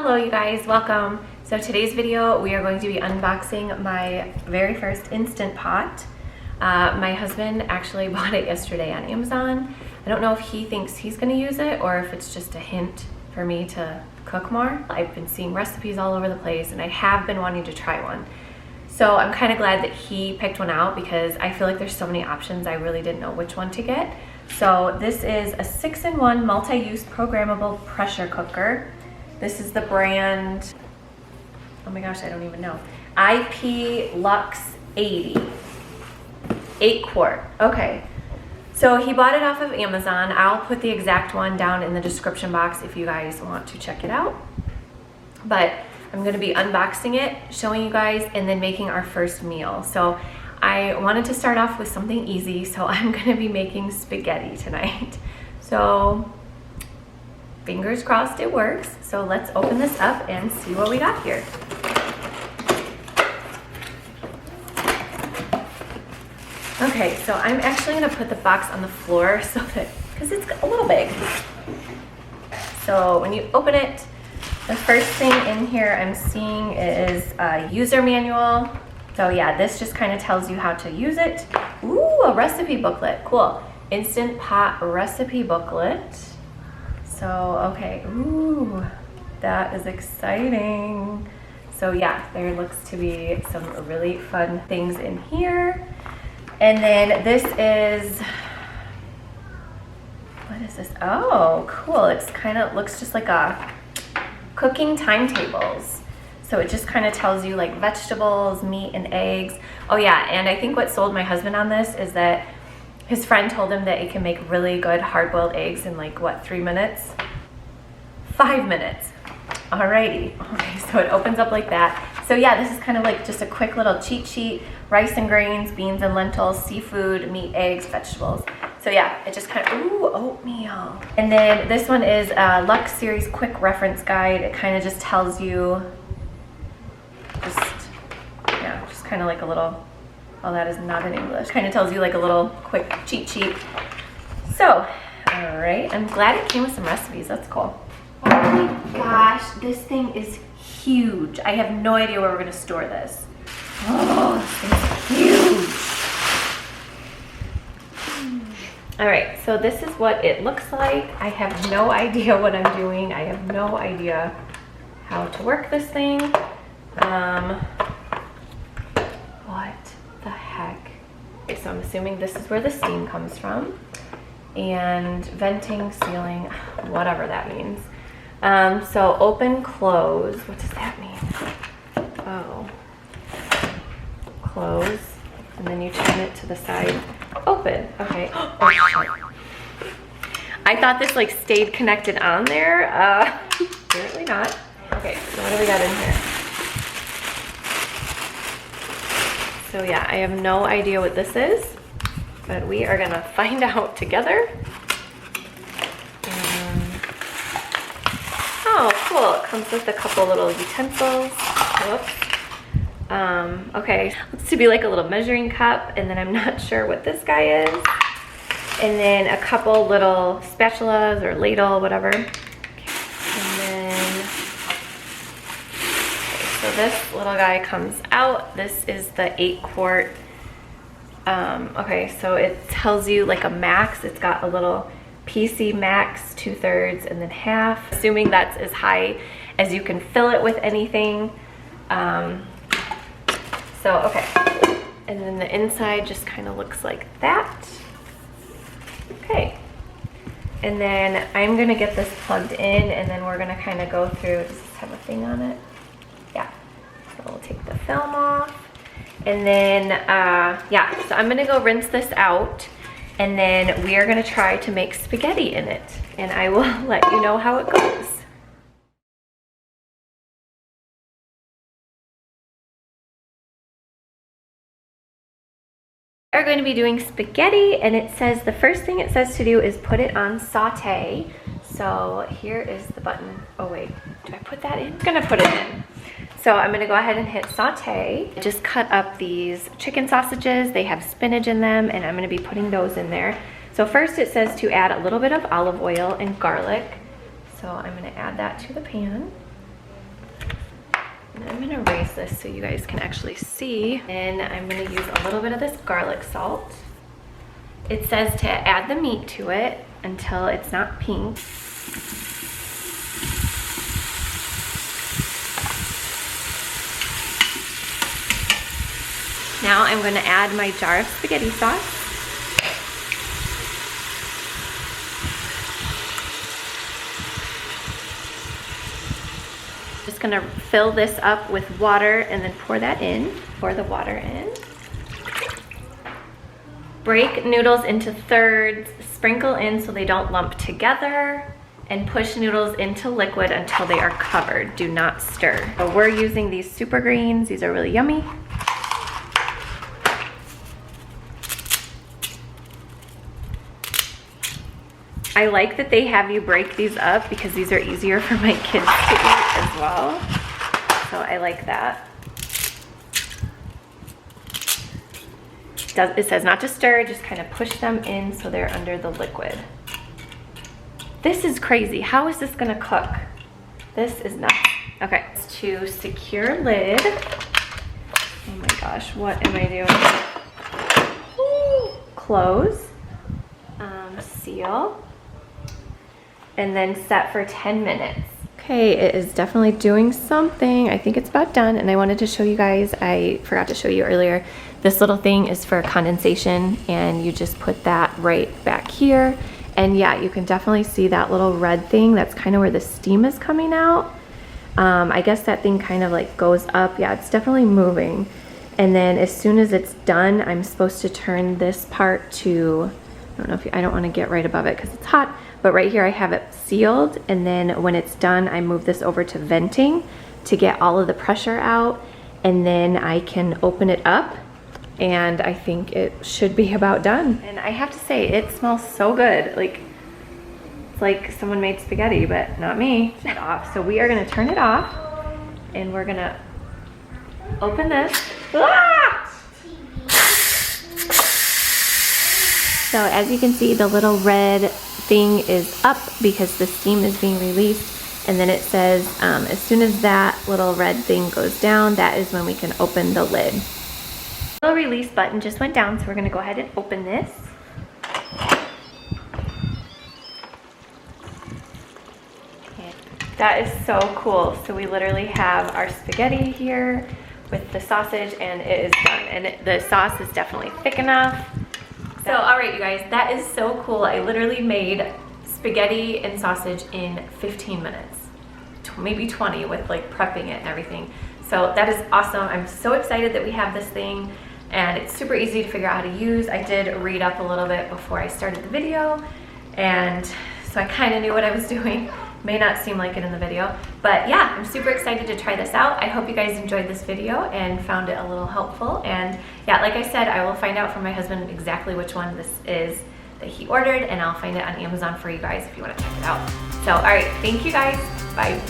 Hello you guys, welcome. So today's video we are going to be unboxing my very first Instant Pot. My husband actually bought it yesterday on Amazon. I don't know if he thinks he's going to use it or if it's just a hint for me to cook more. I've been seeing recipes all over the place and I have been wanting to try one. So I'm kind of glad that he picked one out because I feel like there's so many options I really didn't know which one to get. So this is a 6-in-1 multi-use programmable pressure cooker. This is the brand, oh my gosh, I don't even know. IP Lux 80, 8-quart, okay. So he bought it off of Amazon. I'll put the exact one down in the description box if you guys want to check it out. But I'm gonna be unboxing it, showing you guys, and then making our first meal. So I wanted to start off with something easy, so I'm gonna be making spaghetti tonight. So fingers crossed it works. So let's open this up and see what we got here. Okay, so I'm actually gonna put the box on the floor so that, because it's a little big. So when you open it, the first thing in here I'm seeing is a user manual. So yeah, this just kind of tells you how to use it. Ooh, a recipe booklet, cool. Instant Pot recipe booklet. So, okay, ooh, that is exciting. So yeah, there looks to be some really fun things in here. And then this is, what is this? Oh, cool, it's kind of, looks just like a cooking timetables. So it just kind of tells you like vegetables, meat, and eggs. Oh yeah, and I think what sold my husband on this is that his friend told him that it can make really good hard-boiled eggs in like, what, 3 minutes? 5 minutes. Alrighty. Okay, so it opens up like that. So yeah, this is kind of like just a quick little cheat sheet. Rice and grains, beans and lentils, seafood, meat, eggs, vegetables. So yeah, it just kind of, ooh, oatmeal. And then this one is a Lux Series Quick Reference Guide. It kind of just tells you, just kind of like a little, oh, that is not in English. Kind of tells you like a little quick cheat sheet. So, all right, I'm glad it came with some recipes. That's cool. Oh my gosh, this thing is huge. I have no idea where we're gonna store this. Oh, this thing's huge. All right, so this is what it looks like. I have no idea what I'm doing. I have no idea how to work this thing. What the heck? Okay, so I'm assuming this is where the steam comes from. And venting, sealing, whatever that means. So open, close, what does that mean? Oh, close, and then you turn it to the side, open, okay. Oh, I thought this like stayed connected on there, apparently not. Okay, so what do we got in here? So yeah, I have no idea what this is, but we are gonna find out together. Oh, cool, it comes with a couple little utensils. Whoops. Okay, looks to be like a little measuring cup, and then I'm not sure what this guy is. And then a couple little spatulas or ladle, whatever. Okay. And then, okay, so this little guy comes out. This is the 8-quart. Okay, so it tells you like a max. It's got a little PC max, 2/3, and then half. Assuming that's as high as you can fill it with anything. So, okay. And then the inside just kind of looks like that. Okay. And then I'm gonna get this plugged in and then we're gonna kind of go through, does this have a thing on it? Yeah. So we'll take the film off. And then, yeah, so I'm gonna go rinse this out and then we are gonna try to make spaghetti in it. And I will let you know how it goes. Are going to be doing spaghetti, and it says the first thing it says to do is put it on saute. So here is the button. Oh wait, do I put that in? I'm gonna put it in. So I'm gonna go ahead and hit saute. Just cut up these chicken sausages. They have spinach in them, and I'm gonna be putting those in there. So first it says to add a little bit of olive oil and garlic. So I'm gonna add that to the pan. And I'm gonna raise this so you guys can actually see. And I'm gonna use a little bit of this garlic salt. It says to add the meat to it until it's not pink. Now I'm going to add my jar of spaghetti sauce. Just going to fill this up with water and then pour that in. Pour the water in. Break noodles into thirds, sprinkle in so they don't lump together, and push noodles into liquid until they are covered. Do not stir. So we're using these super greens. These are really yummy. I like that they have you break these up because these are easier for my kids to eat as well. So I like that. It says not to stir, just kind of push them in so they're under the liquid. This is crazy. How is this gonna cook? This is nuts. Okay, to secure lid. Oh my gosh, what am I doing? Ooh. Close, seal, and then set for 10 minutes. Okay, it is definitely doing something. I think it's about done, and I wanted to show you guys, I forgot to show you earlier, this little thing is for condensation, and you just put that right back here. And yeah, you can definitely see that little red thing. That's kind of where the steam is coming out. I guess that thing kind of like goes up. Yeah, it's definitely moving. And then as soon as it's done, I'm supposed to turn this part to, I don't want to get right above it because it's hot, but right here I have it sealed. And then when it's done, I move this over to venting to get all of the pressure out. And then I can open it up, and I think it should be about done. And I have to say, it smells so good. Like, it's like someone made spaghetti, but not me. Turn it off. So we are gonna turn it off, and we're gonna open this. Ah! So as you can see, the little red thing is up because the steam is being released. And then it says, as soon as that little red thing goes down, that is when we can open the lid. The little release button just went down, so we're gonna go ahead and open this. That is so cool. So we literally have our spaghetti here with the sausage, and it is done. And the sauce is definitely thick enough. So, all right, you guys, that is so cool. I literally made spaghetti and sausage in 15 minutes, maybe 20 with like prepping it and everything. So that is awesome. I'm so excited that we have this thing, and it's super easy to figure out how to use. I did read up a little bit before I started the video, and so I kind of knew what I was doing. May not seem like it in the video, but yeah, I'm super excited to try this out. I hope you guys enjoyed this video and found it a little helpful. And yeah, like I said, I will find out from my husband exactly which one this is that he ordered, and I'll find it on Amazon for you guys if you want to check it out. So, all right, thank you guys. Bye.